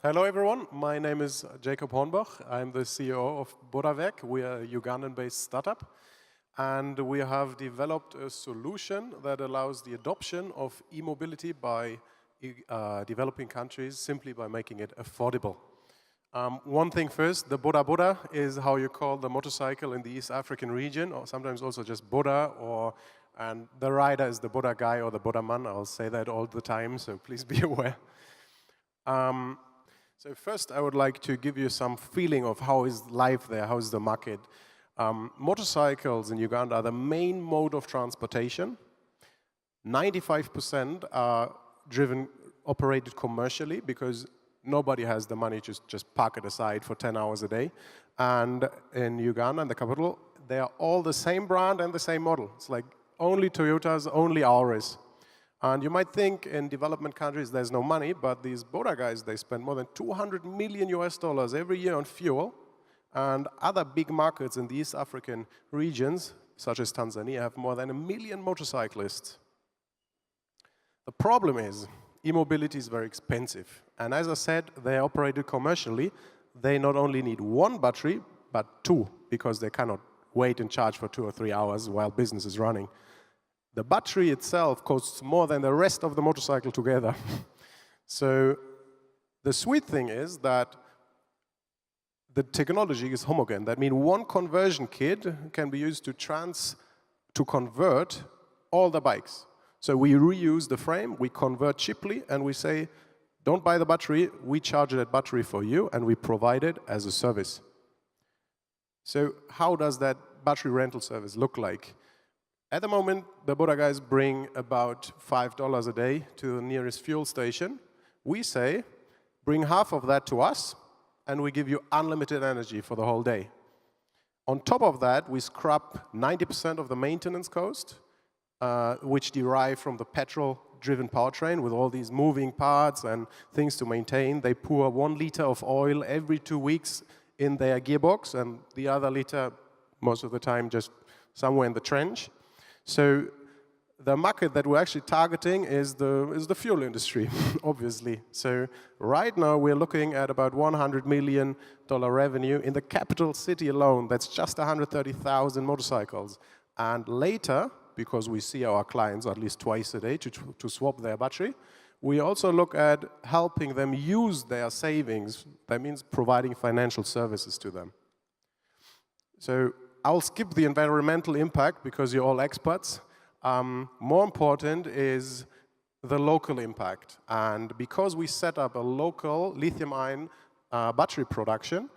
Hello everyone, my name is Jacob Hornbach. I'm the CEO of Bodawerk. We are a Ugandan-based startup, and we have developed a solution that allows the adoption of e-mobility by developing countries simply by making it affordable. One thing first, the Boda is how you call the motorcycle in the East African region, or sometimes also just Boda, and the rider is the Boda guy or the Boda man. I'll say that all the time, so please be aware. So first, I would like to give you some feeling of how is life there, how is the market. Motorcycles in Uganda are the main mode of transportation. 95% are operated commercially because nobody has the money to just park it aside for 10 hours a day. And in Uganda, in the capital, they are all the same brand and the same model. It's like only Toyotas, only Auris. And you might think in development countries there's no money, but these Boda guys, they spend more than $200 million every year on fuel. And other big markets in the East African regions, such as Tanzania, have more than 1 million motorcyclists. The problem is, e-mobility is very expensive. And as I said, they are operated commercially. They not only need one battery, but two, because they cannot wait and charge for 2 or 3 hours while business is running. The battery itself costs more than the rest of the motorcycle together. So the sweet thing is that the technology is homogeneous. That means one conversion kit can be used to convert all the bikes. So we reuse the frame, we convert cheaply, and we say, don't buy the battery, we charge that battery for you, and we provide it as a service. So how does that battery rental service look like? At the moment, the Boda guys bring about $5 a day to the nearest fuel station. We say, bring half of that to us, and we give you unlimited energy for the whole day. On top of that, we scrap 90% of the maintenance cost, which derive from the petrol-driven powertrain with all these moving parts and things to maintain. They pour 1 liter of oil every 2 weeks in their gearbox, and the other liter, most of the time, just somewhere in the trench. So the market that we're actually targeting is the fuel industry, obviously. So right now we're looking at about $100 million revenue in the capital city alone. That's just 130,000 motorcycles. And later, because we see our clients at least twice a day to swap their battery, we also look at helping them use their savings. That means providing financial services to them. So I'll skip the environmental impact because you're all experts. More important is the local impact. And because we set up a local lithium-ion battery production,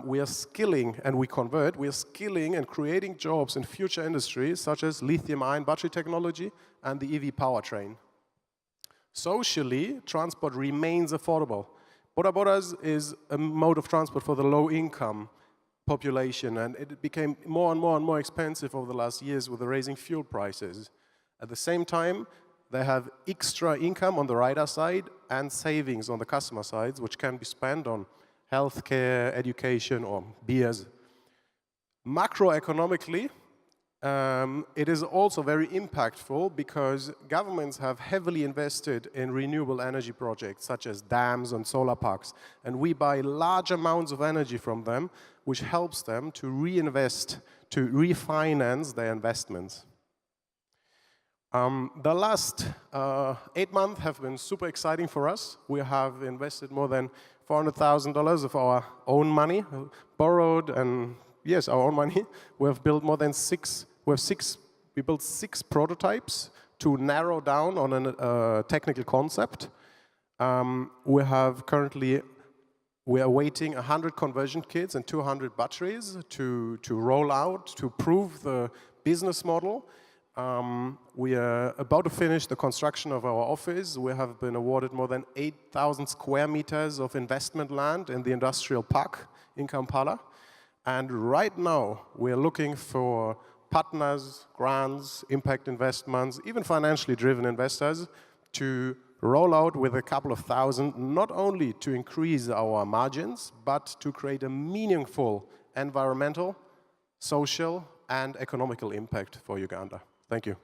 we are skilling and we are skilling and creating jobs in future industries such as lithium-ion battery technology and the EV powertrain. Socially, transport remains affordable. Bodas is a mode of transport for the low-income population, and it became more and more expensive over the last years with the raising fuel prices. At the same time, they have extra income on the rider side and savings on the customer side, which can be spent on healthcare, education, or beers. Macroeconomically, it is also very impactful because governments have heavily invested in renewable energy projects such as dams and solar parks, and we buy large amounts of energy from them, which helps them to reinvest, to refinance their investments. The last 8 months have been super exciting for us. We have invested more than $400,000 of our own money, borrowed, and yes, our own money. We have built more than we built 6 prototypes to narrow down on a technical concept. We are waiting 100 conversion kits and 200 batteries to roll out, to prove the business model. We are about to finish the construction of our office. We have been awarded more than 8,000 square meters of investment land in the industrial park in Kampala. And right now, we are looking for partners, grants, impact investments, even financially driven investors to roll out with a couple of thousand, not only to increase our margins, but to create a meaningful environmental, social, and economical impact for Uganda. Thank you.